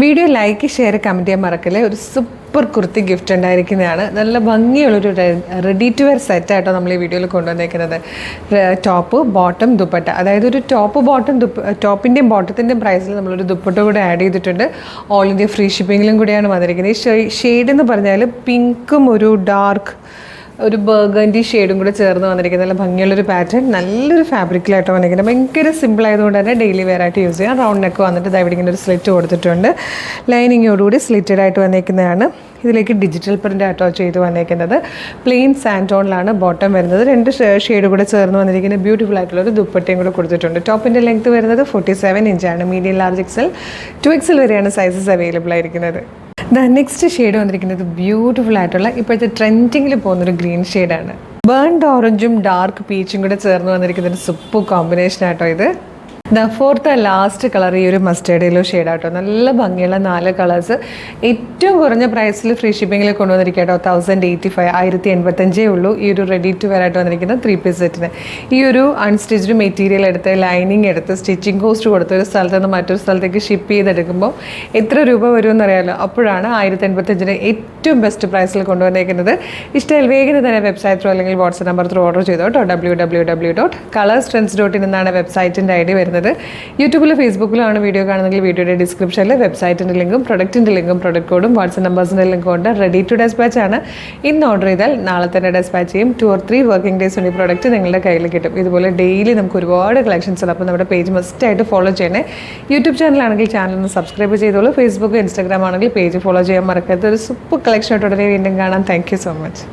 Video like share comment ചെയ്യാൻ മറക്കല്ലേ. ഒരു സൂപ്പർ കുർത്തി ഗിഫ്റ്റ് ഉണ്ടായിരിക്കുന്നതാണ്. നല്ല ഭംഗിയുള്ളൊരു റെഡി ടു വെയർ സെറ്റായിട്ടോ നമ്മൾ ഈ വീഡിയോയിൽ കൊണ്ടുവന്നേക്കുന്നത്. ടോപ്പ് ബോട്ടം ദുപ്പട്ട, അതായത് ഒരു ടോപ്പ് ബോട്ടം ടോപ്പിൻ്റെയും ബോട്ടത്തിൻ്റെയും പ്രൈസിൽ നമ്മളൊരു ദുപ്പട്ട കൂടെ ആഡ് ചെയ്തിട്ടുണ്ട്. ഓൾ ഇന്ത്യ ഫ്രീ ഷിപ്പിങ്ങിലും കൂടിയാണ് വന്നിരിക്കുന്നത്. ഈ ഷെയ്ഡ് എന്ന് പറഞ്ഞാൽ പിങ്കും ഒരു ഡാർക്ക് ഒരു ബർഗൻഡി ഷെയ്ഡും കൂടെ ചേർന്ന് വന്നിരിക്കുന്നത്. നല്ല ഭംഗിയുള്ളൊരു പാറ്റേൺ, നല്ലൊരു ഫാബ്രിക്കിലായിട്ട് വന്നിരിക്കുന്നത്. ഭയങ്കര സിമ്പിൾ ആയതുകൊണ്ട് തന്നെ ഡെയിലി വെയർ ആയിട്ട് യൂസ് ചെയ്യാം. റൗണ്ട് നെക്ക് വന്നിട്ട് ഇവിടെ ഇങ്ങനെ ഒരു സ്ലിറ്റ് കൊടുത്തിട്ടുണ്ട്. ലൈനിങ്ങോടുകൂടി സ്ലിറ്റഡ് ആയിട്ട് വന്നിരിക്കുന്നതാണ്. ഇതിലേക്ക് ഡിജിറ്റൽ പ്രിൻ്റ് ആട്ടോ ചെയ്ത് വന്നിരിക്കുന്നത്. പ്ലെയിൻ സാൻറ്റോണിലാണ് ബോട്ടം വരുന്നത്. രണ്ട് ഷെയ്ഡ് കൂടെ ചേർന്ന് വന്നിരിക്കുന്ന ബ്യൂട്ടിഫുൾ ആയിട്ടുള്ളൊരു ദുപ്പട്ടയും കൂടെ കൊടുത്തിട്ടുണ്ട്. ടോപ്പിൻ്റെ ലെങ്ത് വരുന്നത് 47 ഇഞ്ചാണ്. മീഡിയം ലാർജ് എക്സൽ 2XL വരെയാണ് സൈസസ് അവൈലബിൾ ആയിരിക്കുന്നത്. നെക്സ്റ്റ് ഷെയ്ഡ് വന്നിരിക്കുന്നത് ബ്യൂട്ടിഫുൾ ആയിട്ടുള്ള ഇപ്പോഴത്തെ ട്രെൻഡിങ്ങിൽ പോകുന്നൊരു ഗ്രീൻ ഷെയ്ഡാണ്. ബേൺഡ് ഓറഞ്ചും ഡാർക്ക് പീച്ചും കൂടെ ചേർന്ന് വന്നിരിക്കുന്ന ഒരു സൂപ്പർ കോമ്പിനേഷൻ ആട്ടോ ഇത്. ഫോർത്ത് ലാസ്റ്റ് കളർ ഈ ഒരു മസ്റ്റേർഡ് യെല്ലോ ഷെയ്ഡാട്ടോ. നല്ല ഭംഗിയുള്ള 4 കളേഴ്സ്. ഏറ്റവും കുറഞ്ഞ പ്രൈസിൽ ഫ്രീ ഷിപ്പിങ്ങിൽ കൊണ്ടുവന്നിരിക്കുക കേട്ടോ. 1085 1085 ഉള്ളൂ ഈ ഒരു റെഡി ടു വെയർ ആയിട്ട് വന്നിരിക്കുന്ന 3 പീസ് സെറ്റിന്. ഈ ഒരു അൺസ്റ്റിച്ച്ഡ് മെറ്റീരിയൽ എടുത്ത് ലൈനിങ് എടുത്ത് സ്റ്റിച്ചിങ് കോസ്റ്റ് കൊടുത്ത് ഒരു സ്ഥലത്ത് നിന്ന് മറ്റൊരു സ്ഥലത്തേക്ക് ഷിപ്പ് ചെയ്തെടുക്കുമ്പോൾ എത്ര രൂപ വരുമെന്ന് അറിയാമല്ലോ. അപ്പോഴാണ് 1085 ഏറ്റവും ബെസ്റ്റ് പ്രൈസിൽ കൊണ്ടുവന്നിരിക്കുന്നത്. ഇഷ്ടമായി വേഗം തന്നെ വെബ്സൈറ്റ് ത്രൂ അല്ലെങ്കിൽ വാട്സ്ആപ്പ് നമ്പർ ത്രൂ ഓർഡർ ചെയ്തോ കേട്ടോ. www.colorstrends.in എന്നാണ് വെബ്സൈറ്റിൻ്റെ ഐഡി വരുന്നത്. യൂട്യൂബിലും ഫേസ്ബുക്കിലും ആണ് വീഡിയോ കാണുന്നെങ്കിൽ വീഡിയോയുടെ ഡിസ്ക്രിപ്ഷനിൽ വെബ്സൈറ്റിൻ്റെ ലിങ്കും പ്രൊഡക്റ്റിൻ്റെ ലിങ്കും പ്രൊഡക്റ്റ് കോഡും വാട്സ്ആപ്പ് നമ്പേഴ്സിൻ്റെ ലിങ്കും ഉണ്ട്. റെഡി ടു ഡെസ്പാച്ച് ആണ്. ഇന്ന് ഓർഡർ ചെയ്താൽ നാളെ തന്നെ ഡെസ്പാച്ച് ചെയ്യും. 2 or 3 വർക്കിംഗ് ഡേയ്സ് കൊണ്ട് ഈ പ്രോഡക്റ്റ് നിങ്ങളുടെ കയ്യിൽ കിട്ടും. ഇതുപോലെ ഡെയിലി നമുക്ക് ഒരുപാട് കളക്ഷൻസ് ഉണ്ട്. അപ്പോൾ നമ്മുടെ പേജ് മസ്റ്റായിട്ട് ഫോളോ ചെയ്യണേ. യൂട്യൂബ് ചാനലാണെങ്കിൽ ചാനൽ ഒന്ന് സബ്സ്ക്രൈബ് ചെയ്തോളൂ. ഫേസ്ബുക്ക് ഇൻസ്റ്റാഗ്രാം ആണെങ്കിൽ പേജ് ഫോളോ ചെയ്യാൻ മറക്കരുത്. ഒരു സൂപ്പർ കളക്ഷനായിട്ട് ഉടനെ വീണ്ടും കാണാം. Thank you so much.